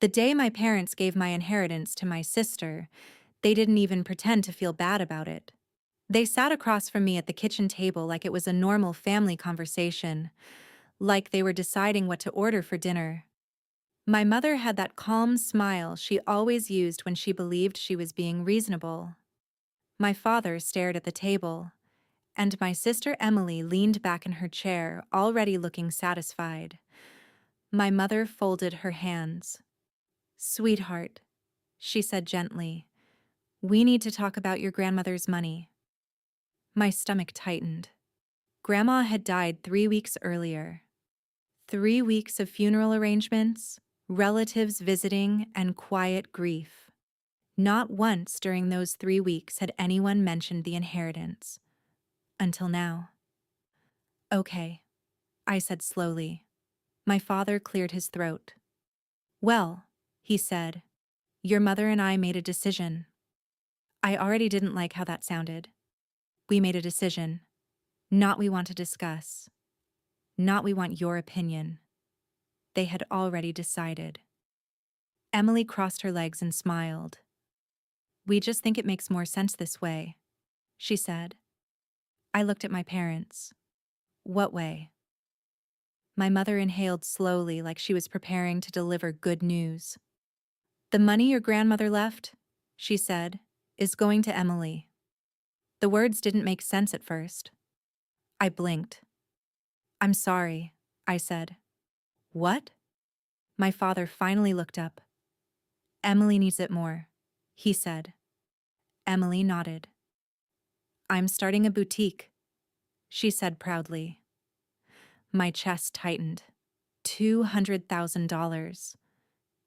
The day my parents gave my inheritance to my sister, they didn't even pretend to feel bad about it. They sat across from me at the kitchen table like it was a normal family conversation, like they were deciding what to order for dinner. My mother had that calm smile she always used when she believed she was being reasonable. My father stared at the table, and my sister Emily leaned back in her chair, already looking satisfied. My mother folded her hands. "Sweetheart," she said gently, "we need to talk about your grandmother's money." My stomach tightened. Grandma had died 3 weeks earlier. 3 weeks of funeral arrangements, relatives visiting, and quiet grief. Not once during those 3 weeks had anyone mentioned the inheritance. Until now. "Okay," I said slowly. My father cleared his throat. "Well," he said, "your mother and I made a decision." I already didn't like how that sounded. We made a decision. Not we want to discuss. Not we want your opinion. They had already decided. Emily crossed her legs and smiled. "We just think it makes more sense this way," she said. I looked at my parents. "What way?" My mother inhaled slowly like she was preparing to deliver good news. "The money your grandmother left," she said, "is going to Emily." The words didn't make sense at first. I blinked. "I'm sorry," I said. "What?" My father finally looked up. "Emily needs it more," he said. Emily nodded. "I'm starting a boutique," she said proudly. My chest tightened. $200,000.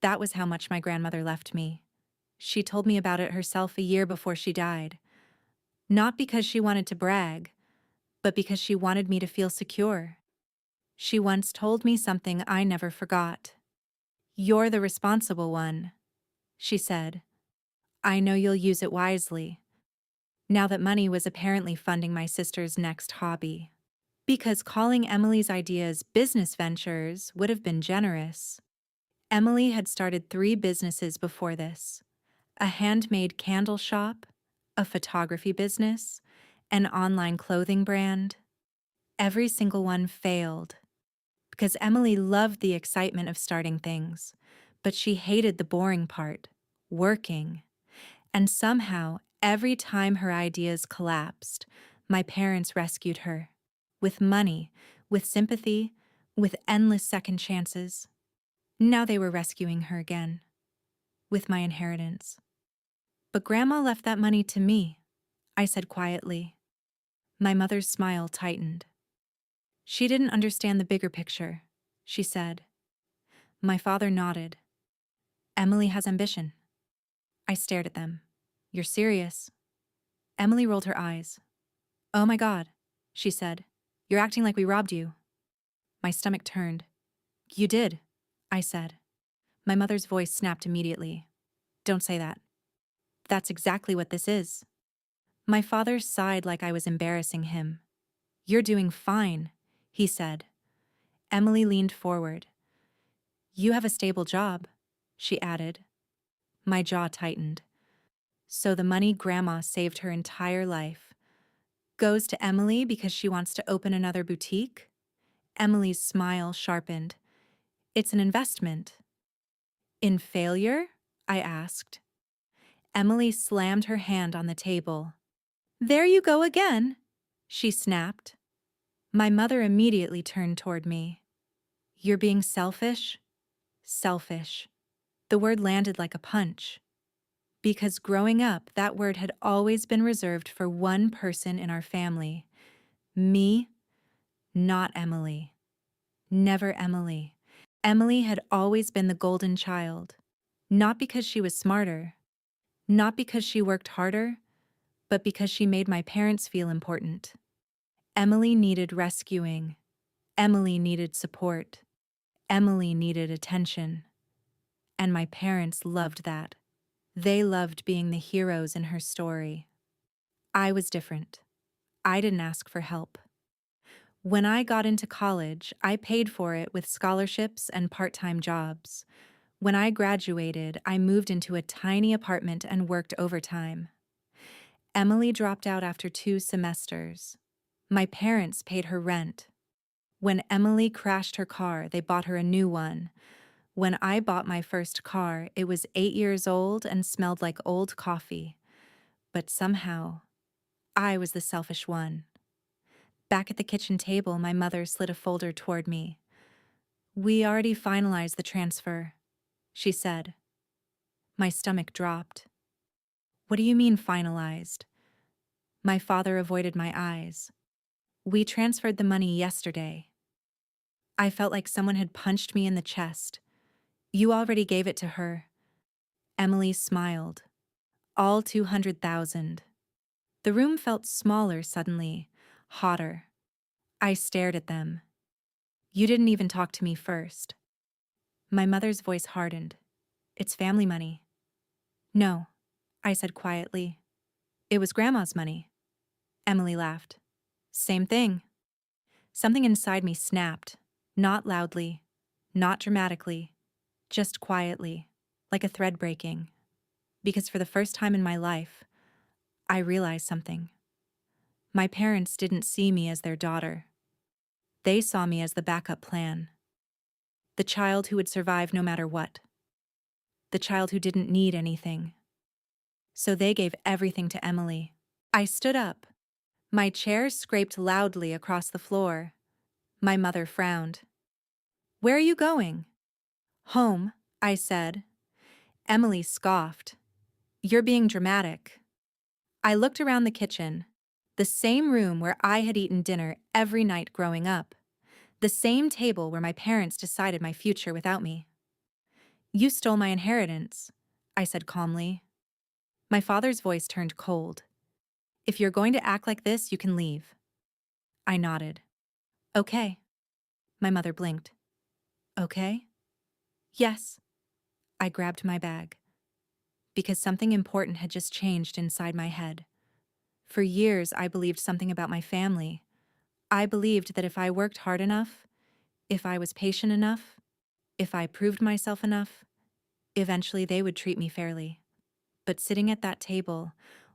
That was how much my grandmother left me. She told me about it herself a year before she died. Not because she wanted to brag, but because she wanted me to feel secure. She once told me something I never forgot. "You're the responsible one," she said. "I know you'll use it wisely." Now that money was apparently funding my sister's next hobby. Because calling Emily's ideas business ventures would have been generous. Emily had started 3 businesses before this: a handmade candle shop, a photography business, an online clothing brand. Every single one failed. Because Emily loved the excitement of starting things, but she hated the boring part, working. And somehow, every time her ideas collapsed, my parents rescued her. With money, with sympathy, with endless second chances. Now they were rescuing her again. With my inheritance. "But Grandma left that money to me," I said quietly. My mother's smile tightened. "She didn't understand the bigger picture," she said. My father nodded. "Emily has ambition." I stared at them. "You're serious?" Emily rolled her eyes. "Oh my God," she said. "You're acting like we robbed you." My stomach turned. "You did," I said. My mother's voice snapped immediately. "Don't say that. That's exactly what this is." My father sighed like I was embarrassing him. "You're doing fine," he said. Emily leaned forward. "You have a stable job," she added. My jaw tightened. So the money Grandma saved her entire life goes to Emily because she wants to open another boutique? Emily's smile sharpened. "It's an investment." "In failure?" I asked. Emily slammed her hand on the table. "There you go again," she snapped. My mother immediately turned toward me. "You're being selfish?" Selfish. The word landed like a punch. Because growing up, that word had always been reserved for one person in our family. Me, not Emily. Never Emily. Emily had always been the golden child. Not because she was smarter, not because she worked harder, but because she made my parents feel important. Emily needed rescuing. Emily needed support. Emily needed attention. And my parents loved that. They loved being the heroes in her story. I was different. I didn't ask for help. When I got into college, I paid for it with scholarships and part-time jobs. When I graduated, I moved into a tiny apartment and worked overtime. Emily dropped out after 2 semesters. My parents paid her rent. When Emily crashed her car, they bought her a new one. When I bought my first car, it was 8 years old and smelled like old coffee. But somehow, I was the selfish one. Back at the kitchen table, my mother slid a folder toward me. "We already finalized the transfer," she said. My stomach dropped. "What do you mean finalized?" My father avoided my eyes. "We transferred the money yesterday." I felt like someone had punched me in the chest. "You already gave it to her." Emily smiled. "All 200,000. The room felt smaller suddenly, hotter. I stared at them. "You didn't even talk to me first." My mother's voice hardened. "It's family money." "No," I said quietly. "It was Grandma's money." Emily laughed. "Same thing." Something inside me snapped, not loudly, not dramatically, just quietly, like a thread breaking. Because for the first time in my life, I realized something. My parents didn't see me as their daughter. They saw me as the backup plan. The child who would survive no matter what. The child who didn't need anything. So they gave everything to Emily. I stood up. My chair scraped loudly across the floor. My mother frowned. "Where are you going?" "Home," I said. Emily scoffed. "You're being dramatic." I looked around the kitchen, the same room where I had eaten dinner every night growing up, the same table where my parents decided my future without me. "You stole my inheritance," I said calmly. My father's voice turned cold. "If you're going to act like this, you can leave." I nodded. "Okay." My mother blinked. "Okay?" "Yes." I grabbed my bag. Because something important had just changed inside my head. For years, I believed something about my family. I believed that if I worked hard enough, if I was patient enough, if I proved myself enough, eventually they would treat me fairly. But sitting at that table,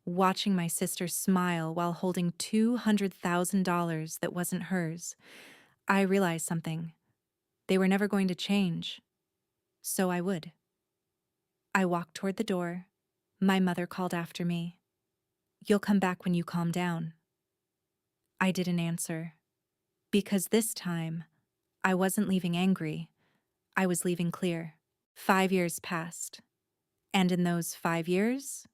watching my sister smile while holding $200,000 that wasn't hers, I realized something. They were never going to change. So I would. I walked toward the door. My mother called after me. "You'll come back when you calm down." I didn't answer. Because this time, I wasn't leaving angry. I was leaving clear. 5 years passed. And in those 5 years,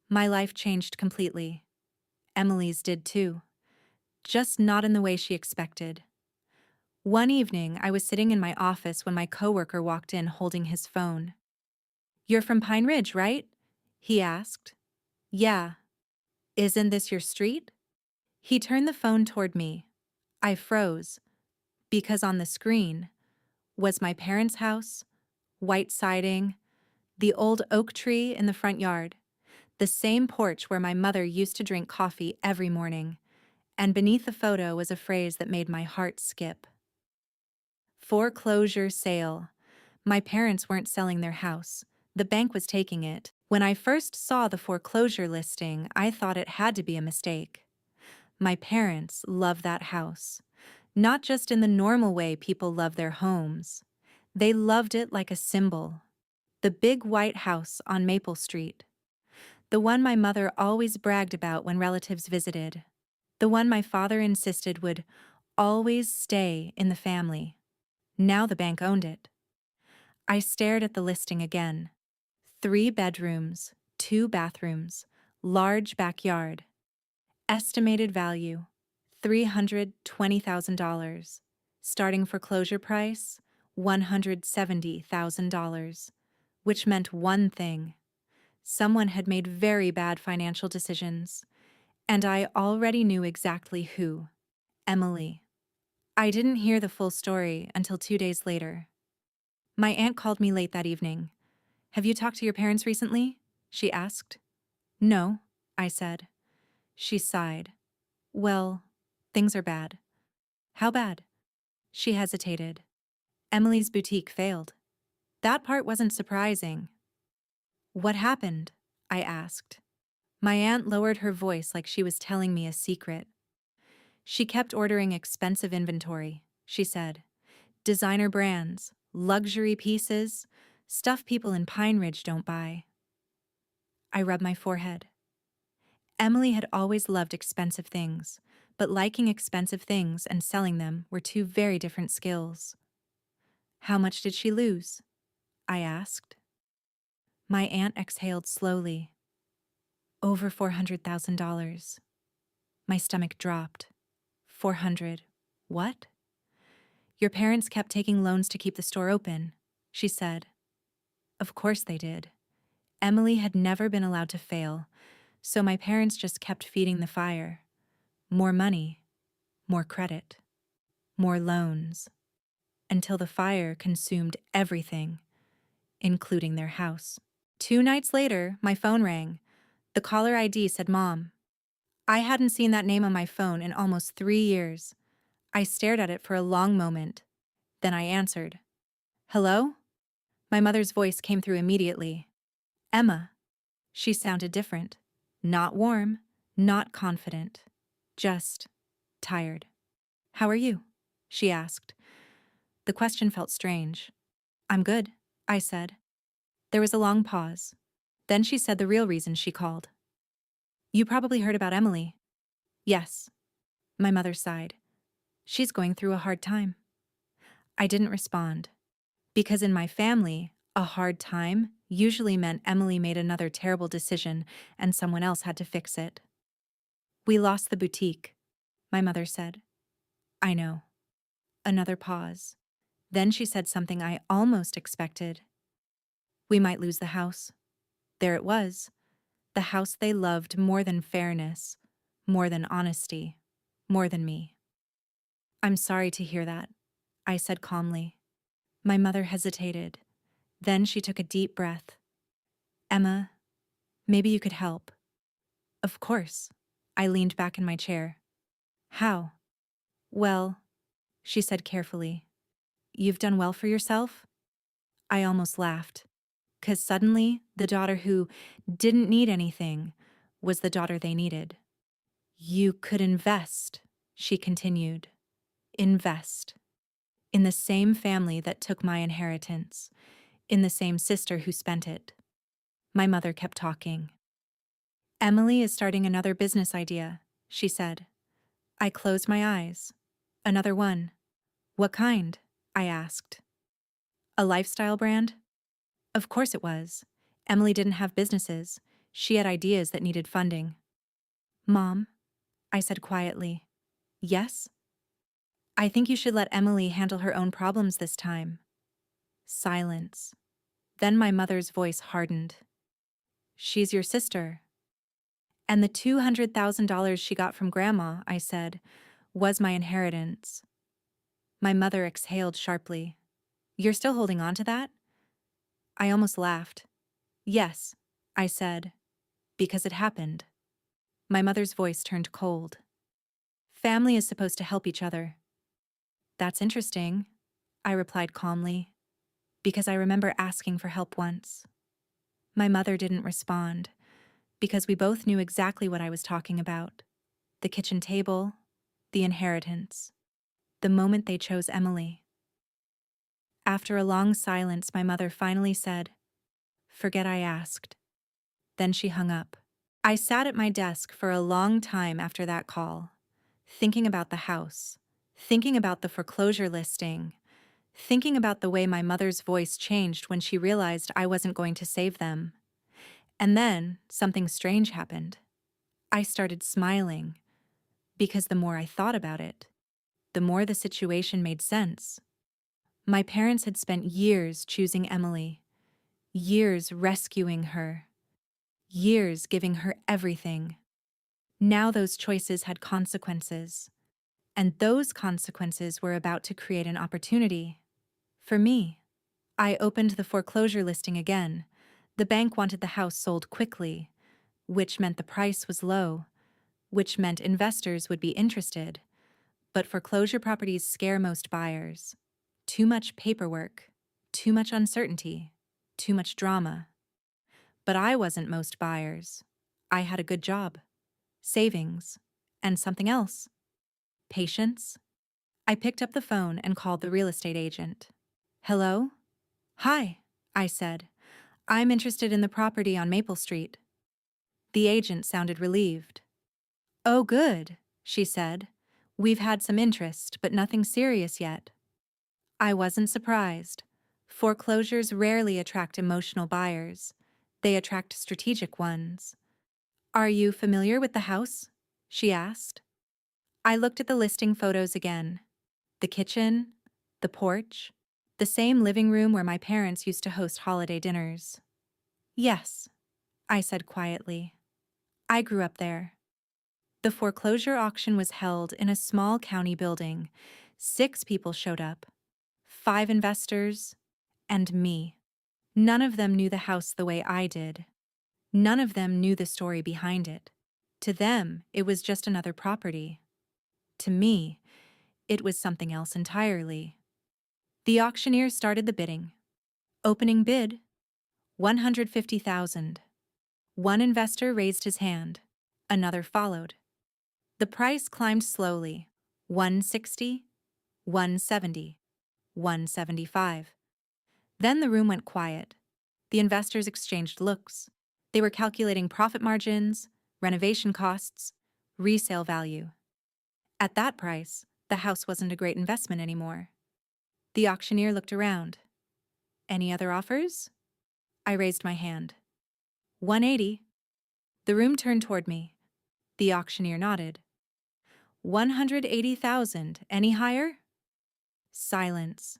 my life changed completely. Emily's did too. Just not in the way she expected. One evening, I was sitting in my office when my coworker walked in holding his phone. "You're from Pine Ridge, right?" he asked. "Yeah." "Isn't this your street?" He turned the phone toward me. I froze, because on the screen was my parents' house, white siding, the old oak tree in the front yard, the same porch where my mother used to drink coffee every morning, and beneath the photo was a phrase that made my heart skip. Foreclosure sale. My parents weren't selling their house. The bank was taking it. When I first saw the foreclosure listing, I thought it had to be a mistake. My parents love that house. Not just in the normal way people love their homes. They loved it like a symbol. The big white house on Maple Street. The one my mother always bragged about when relatives visited. The one my father insisted would always stay in the family. Now the bank owned it. I stared at the listing again. 3 bedrooms, 2 bathrooms, large backyard. Estimated value, $320,000. Starting foreclosure price, $170,000. Which meant one thing. Someone had made very bad financial decisions. And I already knew exactly who. Emily. I didn't hear the full story until 2 days later. My aunt called me late that evening. "Have you talked to your parents recently?" she asked. "No," I said. She sighed. "Well, things are bad." "How bad?" She hesitated. "Emily's boutique failed." That part wasn't surprising. What happened? I asked. My aunt lowered her voice like she was telling me a secret. She kept ordering expensive inventory, she said. Designer brands, luxury pieces, stuff people in Pine Ridge don't buy. I rubbed my forehead. Emily had always loved expensive things, but liking expensive things and selling them were two very different skills. How much did she lose? I asked. My aunt exhaled slowly. Over $400,000. My stomach dropped. 400. What? Your parents kept taking loans to keep the store open, she said. Of course they did. Emily had never been allowed to fail, so my parents just kept feeding the fire. More money, more credit, more loans, until the fire consumed everything, including their house. 2 nights later, my phone rang. The caller ID said Mom. I hadn't seen that name on my phone in almost 3 years. I stared at it for a long moment. Then I answered. Hello? My mother's voice came through immediately. Emma. She sounded different. Not warm, not confident. Just tired. How are you? She asked. The question felt strange. I'm good, I said. There was a long pause. Then she said the real reason she called. You probably heard about Emily. Yes. My mother sighed. She's going through a hard time. I didn't respond. Because in my family, a hard time usually meant Emily made another terrible decision and someone else had to fix it. We lost the boutique, my mother said. I know. Another pause. Then she said something I almost expected. We might lose the house. There it was. The house they loved more than fairness, more than honesty, more than me. I'm sorry to hear that, I said calmly. My mother hesitated. Then she took a deep breath. Emma, maybe you could help. Of course. I leaned back in my chair. How? Well, she said carefully. You've done well for yourself? I almost laughed. 'Cause suddenly, the daughter who didn't need anything was the daughter they needed. You could invest, she continued. Invest. In the same family that took my inheritance. In the same sister who spent it. My mother kept talking. Emily is starting another business idea, she said. I closed my eyes. Another one. What kind? I asked. A lifestyle brand? Of course it was. Emily didn't have businesses. She had ideas that needed funding. Mom, I said quietly. Yes? I think you should let Emily handle her own problems this time. Silence. Then my mother's voice hardened. She's your sister. And the $200,000 she got from Grandma, I said, was my inheritance. My mother exhaled sharply. You're still holding on to that? I almost laughed. Yes, I said, because it happened. My mother's voice turned cold. Family is supposed to help each other. That's interesting, I replied calmly, because I remember asking for help once. My mother didn't respond, because we both knew exactly what I was talking about. The kitchen table, the inheritance, the moment they chose Emily. After a long silence, my mother finally said, Forget I asked. Then she hung up. I sat at my desk for a long time after that call, thinking about the house, thinking about the foreclosure listing, thinking about the way my mother's voice changed when she realized I wasn't going to save them. And then something strange happened. I started smiling, because the more I thought about it, the more the situation made sense. My parents had spent years choosing Emily, years rescuing her, years giving her everything. Now those choices had consequences, and those consequences were about to create an opportunity. For me, I opened the foreclosure listing again. The bank wanted the house sold quickly, which meant the price was low, which meant investors would be interested. But foreclosure properties scare most buyers. Too much paperwork, Too much uncertainty, too much drama. But I wasn't most buyers. I had a good job, savings, and something else: patience. I picked up the phone and called the real estate agent. Hello? Hi, I said. I'm interested in the property on Maple Street. The agent sounded relieved. Oh, good, she said. We've had some interest, but nothing serious yet. I wasn't surprised. Foreclosures rarely attract emotional buyers. They attract strategic ones. Are you familiar with the house? She asked. I looked at the listing photos again. The kitchen, the porch, the same living room where my parents used to host holiday dinners. Yes, I said quietly. I grew up there. The foreclosure auction was held in a small county building. 6 people showed up. 5 investors, and me. None of them knew the house the way I did. None of them knew the story behind it. To them, it was just another property. To me, it was something else entirely. The auctioneer started the bidding. Opening bid, $150,000. One investor raised his hand. Another followed. The price climbed slowly. 160, 170, 175. Then the room went quiet. The investors exchanged looks. They were calculating profit margins, renovation costs, resale value. At that price, the house wasn't a great investment anymore. The auctioneer looked around. Any other offers? I raised my hand. 180. The room turned toward me. The auctioneer nodded. 180,000. Any higher? Silence.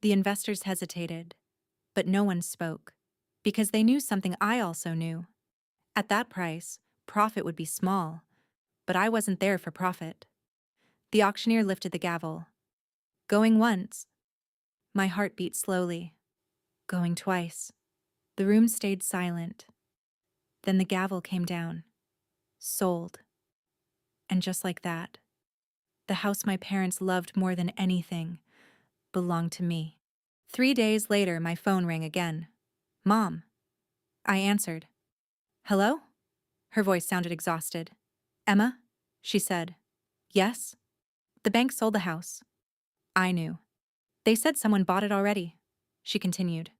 The investors hesitated, but no one spoke, because they knew something I also knew. At that price, profit would be small, but I wasn't there for profit. The auctioneer lifted the gavel. Going once. My heart beat slowly. Going twice. The room stayed silent. Then the gavel came down. Sold. And just like that, the house my parents loved more than anything belonged to me. 3 days later, my phone rang again. Mom. I answered. Hello? Her voice sounded exhausted. Emma? She said. Yes? The bank sold the house. I knew. They said someone bought it already. She continued.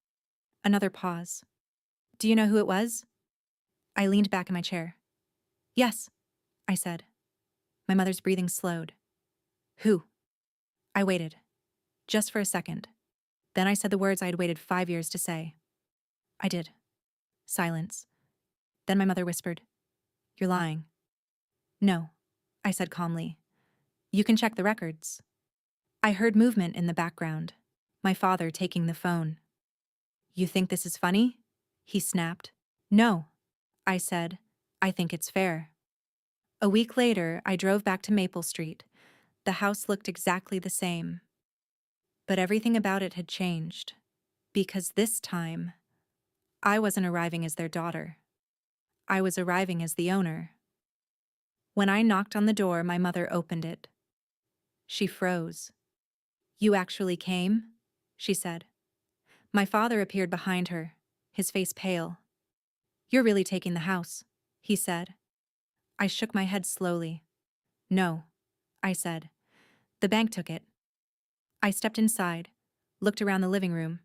Another pause. Do you know who it was? I leaned back in my chair. Yes, I said. My mother's breathing slowed. Who? I waited. Just for a second. Then I said the words I had waited 5 years to say. I did. Silence. Then my mother whispered, You're lying. No, I said calmly. You can check the records. I heard movement in the background. My father taking the phone. You think this is funny? He snapped. No, I said. I think it's fair. A week later, I drove back to Maple Street. The house looked exactly the same. But everything about it had changed. Because this time, I wasn't arriving as their daughter. I was arriving as the owner. When I knocked on the door, my mother opened it. She froze. You actually came? She said. My father appeared behind her, his face pale. You're really taking the house, he said. I shook my head slowly. No, I said. The bank took it. I stepped inside, looked around the living room,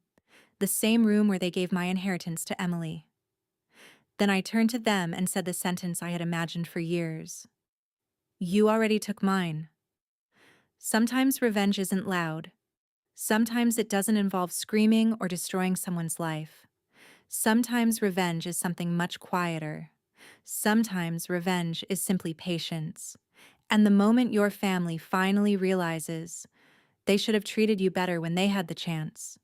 the same room where they gave my inheritance to Emily. Then I turned to them and said the sentence I had imagined for years. You already took mine. Sometimes revenge isn't loud. Sometimes it doesn't involve screaming or destroying someone's life. Sometimes revenge is something much quieter. Sometimes revenge is simply patience. And the moment your family finally realizes they should have treated you better when they had the chance,